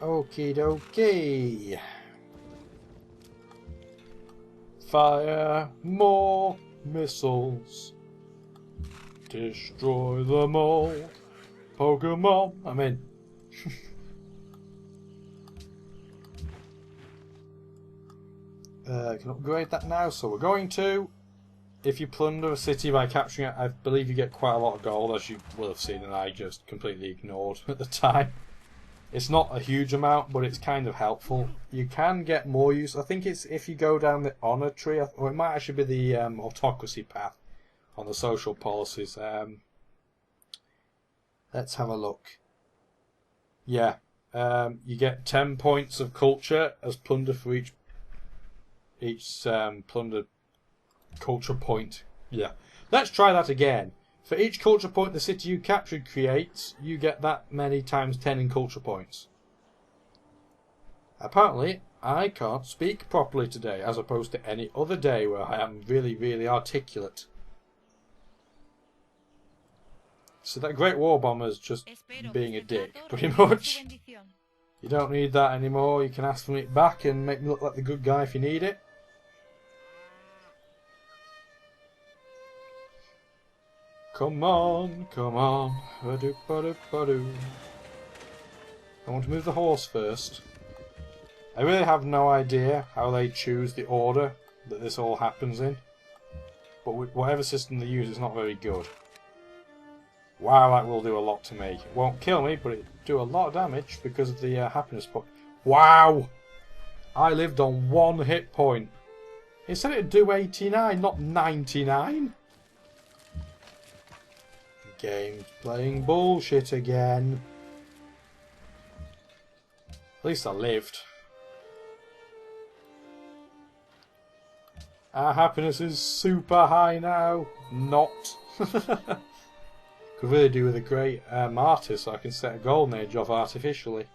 Okie dokie. Fire more missiles. Destroy them all. Pokemon. I'm in. I can upgrade that now, so we're going to. If you plunder a city by capturing it, I believe you get quite a lot of gold, as you will have seen, and I just completely ignored at the time. It's not a huge amount, but it's kind of helpful. You can get more use. I think it's if you go down the honour tree, or it might actually be the autocracy path on the social policies. Let's have a look. Yeah, you get 10 points of culture as plunder for each plundered culture point. Yeah. Let's try that again. For each culture point the city you captured creates, you get that many times 10 in culture points. Apparently, I can't speak properly today, as opposed to any other day where I am really, really articulate. So that Great War Bomber's just being a dick, pretty much. You don't need that anymore. You can ask for it back and make me look like the good guy if you need it. Come on, come on. Ba-do, ba-do, ba-do. I want to move the horse first. I really have no idea how they choose the order that this all happens in. But whatever system they use is not very good. Wow, that will do a lot to me. It won't kill me, but it do a lot of damage because of the happiness point. Wow! I lived on 1 hit point. It said it'd do 89, not 99. Game's playing bullshit again. At least I lived. Our happiness is super high now. Not. Could really do with a great artist so I can set a golden age off artificially.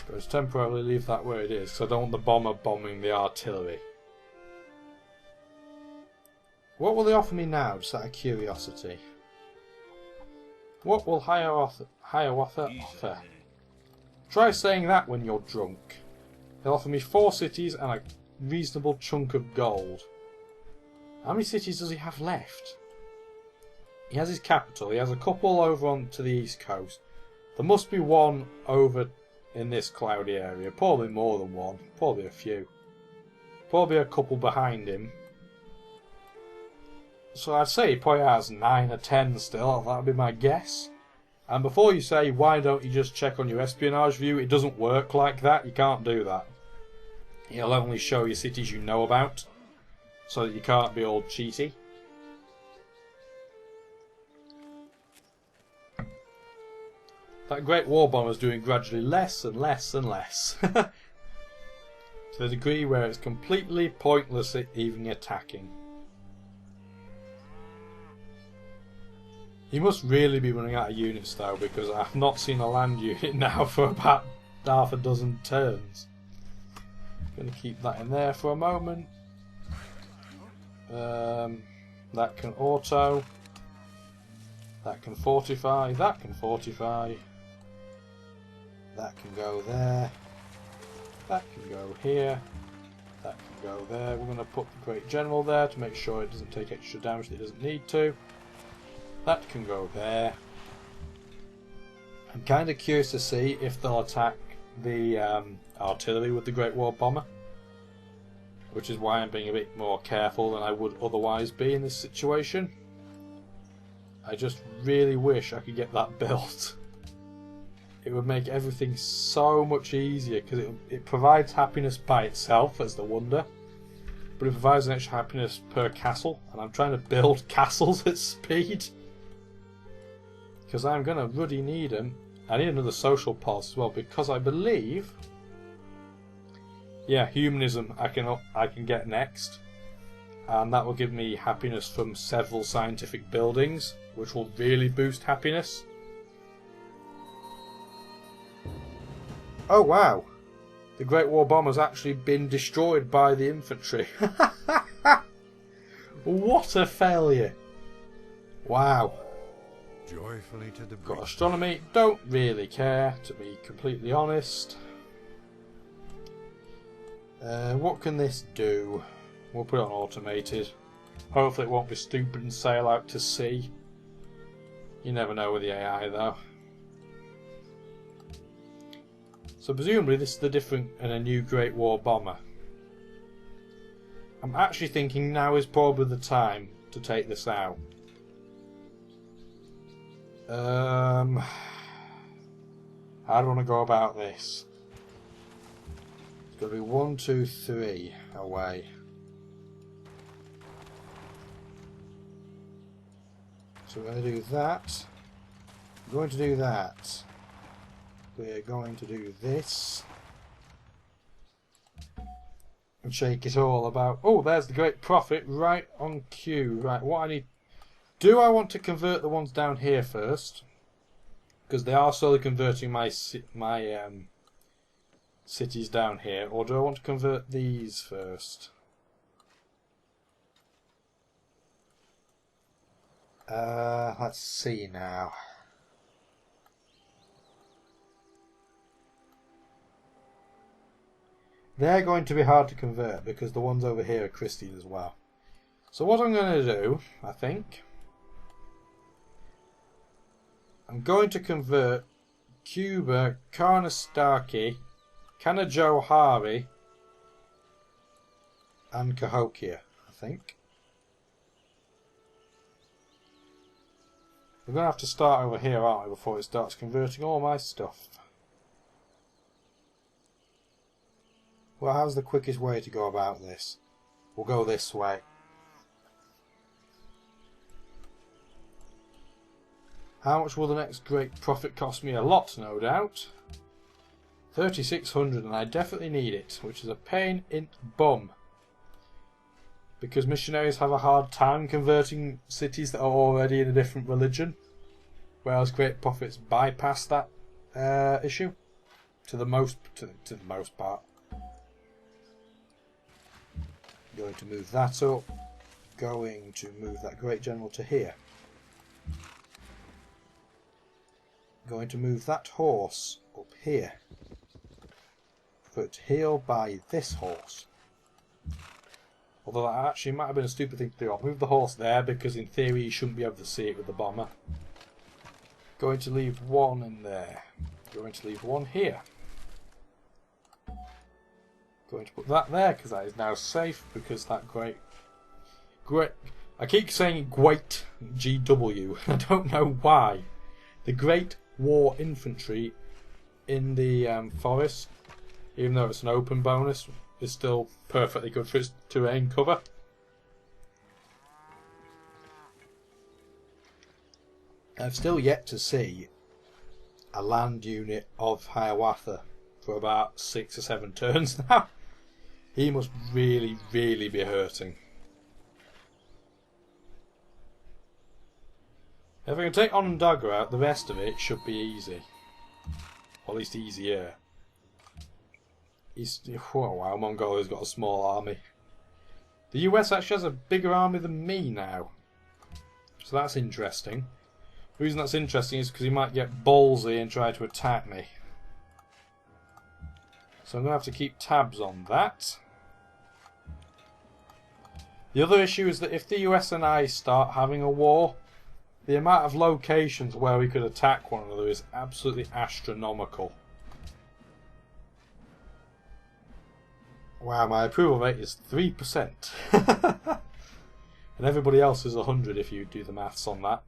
But let's temporarily leave that where it is because I don't want the bomber bombing the artillery. What will they offer me now, just out of curiosity? What will Hiawatha offer? Try saying that when you're drunk. He'll offer me 4 cities and a reasonable chunk of gold. How many cities does he have left? He has his capital. He has a couple over on to the east coast. There must be one over in this cloudy area. Probably more than one. Probably a few. Probably a couple behind him. So I'd say he probably has 9 or 10 still. That would be my guess. And before you say, why don't you just check on your espionage view? It doesn't work like that. You can't do that. It'll only show you cities you know about. So that you can't be all cheaty. That Great War Bomber is doing gradually less and less and less. To the degree where it's completely pointless even attacking. He must really be running out of units though, because I've not seen a land unit now for about half a dozen turns. Going to keep that in there for a moment. That can auto. That can fortify. That can fortify. That can go there. That can go here. That can go there. We're going to put the Great General there to make sure it doesn't take extra damage that it doesn't need to. That can go there. I'm kind of curious to see if they'll attack the artillery with the Great War Bomber. Which is why I'm being a bit more careful than I would otherwise be in this situation. I just really wish I could get that built. It would make everything so much easier because it provides happiness by itself, as the wonder. But it provides an extra happiness per castle. And I'm trying to build castles at speed. Because I'm going to ruddy need them. I need another social pulse as well, because I believe... Yeah, humanism I can get next. And that will give me happiness from several scientific buildings, which will really boost happiness. Oh wow! The Great War Bomber's actually been destroyed by the infantry. What a failure! Wow. joyfully to the Got breach. astronomy, don't really care, to be completely honest. What can this do? We'll put it on automated. Hopefully it won't be stupid and sail out to sea. You never know with the AI though. So presumably this is the different and a new Great War bomber. I'm actually thinking now is probably the time to take this out. How do I want to go about this? It's got to be 1, 2, 3 away. So we're going to do that. We're going to do that. We're going to do this. And shake it all about. Oh, there's the Great Prophet right on cue. Right, what I need... Do I want to convert the ones down here first? Because they are slowly converting my cities down here. Or do I want to convert these first? Let's see now. They're going to be hard to convert because the ones over here are Christian as well. So what I'm going to do, I think, I'm going to convert Cuba, Karnastaki, Kanajohari, and Cahokia, I think. We're going to have to start over here, aren't we, before it starts converting all my stuff. Well, how's the quickest way to go about this? We'll go this way. How much will the next Great Prophet cost me? A lot, no doubt. 3,600, and I definitely need it, which is a pain in the bum. Because missionaries have a hard time converting cities that are already in a different religion, whereas Great Prophets bypass that issue to the most part. Going to move that up. Going to move that Great General to here. Going to move that horse up here. For it to heal by this horse. Although that actually might have been a stupid thing to do. I'll move the horse there because in theory you shouldn't be able to see it with the bomber. Going to leave one in there. Going to leave one here. Going to put that there because that is now safe because that great I keep saying great GW. I don't know why. The Great War Infantry in the forest, even though it's an open bonus, is still perfectly good for its terrain cover. I've still yet to see a land unit of Hiawatha for about 6 or 7 turns now. He must really, really be hurting. If I can take Onondaga out, the rest of it should be easy. Or at least easier. Oh wow, Mongolia's got a small army. The US actually has a bigger army than me now. So that's interesting. The reason that's interesting is because he might get ballsy and try to attack me. So I'm going to have to keep tabs on that. The other issue is that if the US and I start having a war, the amount of locations where we could attack one another is absolutely astronomical. Wow, my approval rate is 3%. And everybody else is 100 if you do the maths on that.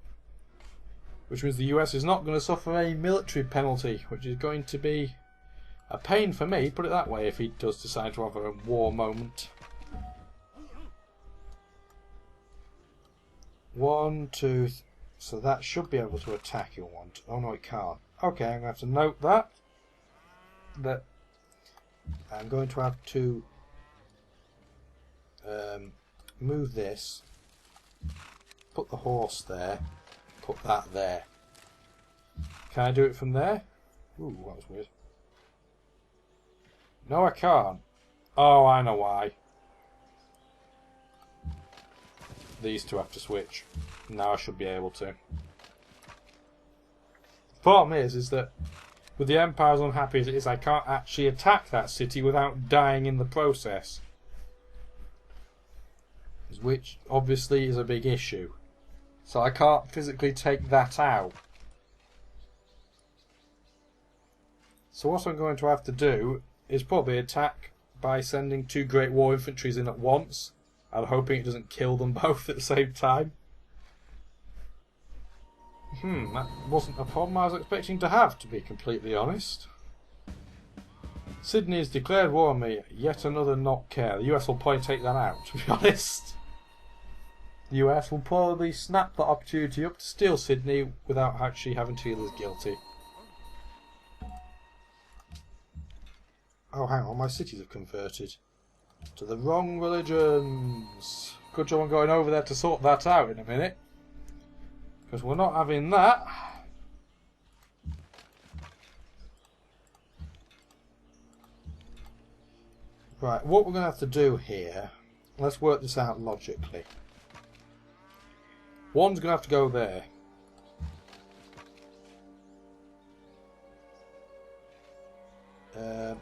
Which means the US is not going to suffer a military penalty, which is going to be a pain for me, put it that way, if he does decide to have a war moment. 1, 2, so that should be able to attack in one. Oh no, it can't. Okay, I'm going to have to note that. That I'm going to have to move this, put the horse there, put that there. Can I do it from there? Ooh, that was weird. No, I can't. Oh, I know why. These two have to switch. Now I should be able to. Problem is that with the Empire as unhappy as it is, I can't actually attack that city without dying in the process. Which obviously is a big issue. So I can't physically take that out. So what I'm going to have to do is probably attack by sending 2 Great War Infantries in at once, and hoping it doesn't kill them both at the same time. That wasn't a problem I was expecting to have, to be completely honest. Sydney has declared war on me. Yet another not care. The US will probably take that out, to be honest. The US will probably snap the opportunity up to steal Sydney without actually having to feel as guilty. Oh, hang on, my cities have converted to the wrong religions. Good job I'm going over there to sort that out in a minute. Because we're not having that. Right, what we're going to have to do here, let's work this out logically. One's going to have to go there.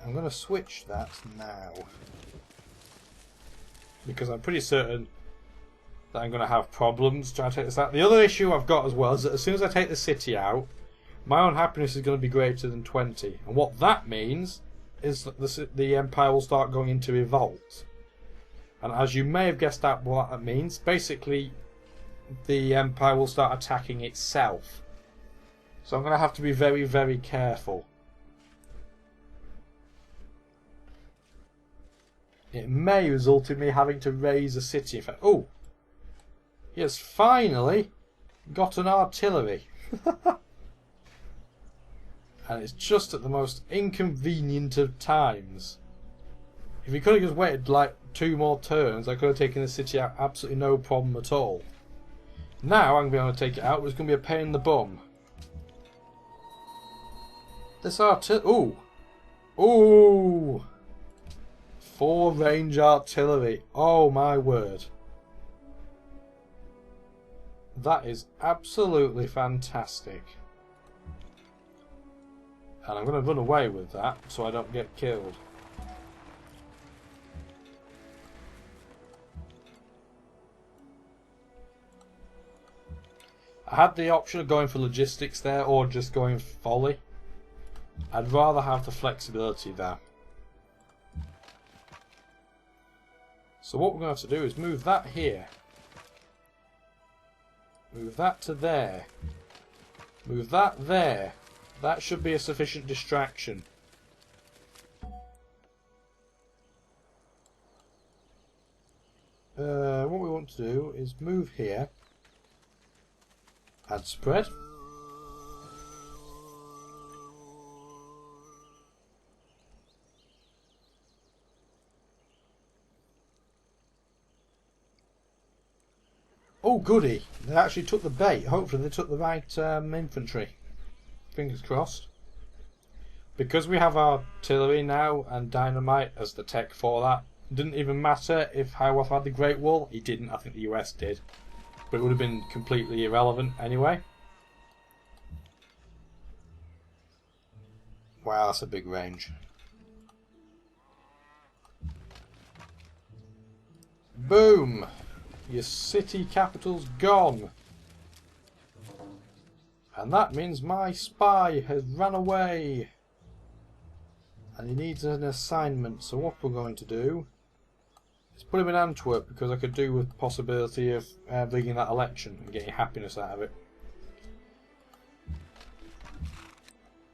I'm going to switch that now. Because I'm pretty certain that I'm going to have problems trying to take this out. The other issue I've got as well is that as soon as I take the city out, my own happiness is going to be greater than 20. And what that means is that the Empire will start going into revolt. And as you may have guessed out what that means, basically the Empire will start attacking itself. So I'm going to have to be very, very careful. It may result in me having to raise a city. In fact, oh, he has finally got an artillery. And it's just at the most inconvenient of times. If he could have just waited like 2 more turns, I could have taken the city out absolutely no problem at all. Now I'm going to be able to take it out, but it's going to be a pain in the bum. This artillery... Ooh! Ooh! 4 range artillery. Oh my word. That is absolutely fantastic. And I'm going to run away with that so I don't get killed. I had the option of going for logistics there or just going for folly. I'd rather have the flexibility there. So what we're going to have to do is move that here. Move that to there. Move that there. That should be a sufficient distraction. What we want to do is move here. Add spread. Oh goody, they actually took the bait. Hopefully they took the right infantry. Fingers crossed. Because we have artillery now and dynamite as the tech for that, it didn't even matter if Hiawatha had the Great Wall. He didn't, I think the US did. But it would have been completely irrelevant anyway. Wow, that's a big range. Boom! Your city capital's gone. And that means my spy has run away. And he needs an assignment. So what we're going to do is put him in Antwerp, because I could do with the possibility of rigging that election and getting happiness out of it.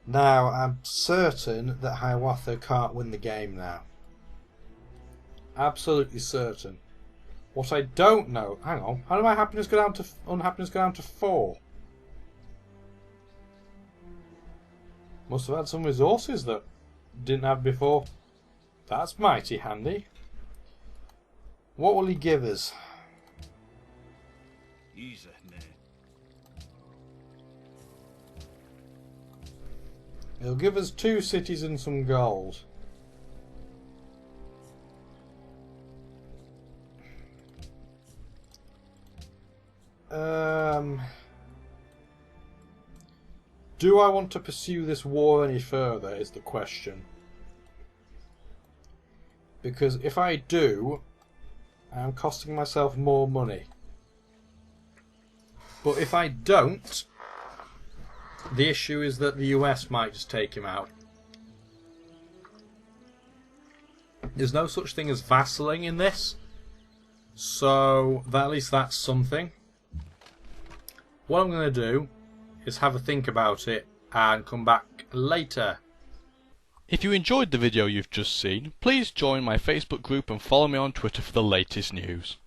Now, I'm certain that Hiawatha can't win the game now. Absolutely certain. What I don't know... Hang on. How did my happiness go down to... unhappiness go down to 4? Must have had some resources that didn't have before. That's mighty handy. What will he give us? He'll give us 2 cities and some gold. Do I want to pursue this war any further is the question. Because if I do, I'm costing myself more money. But if I don't, the issue is that the US might just take him out. There's no such thing as vassalling in this, so at least that's something. What I'm going to do is have a think about it and come back later. If you enjoyed the video you've just seen, please join my Facebook group and follow me on Twitter for the latest news.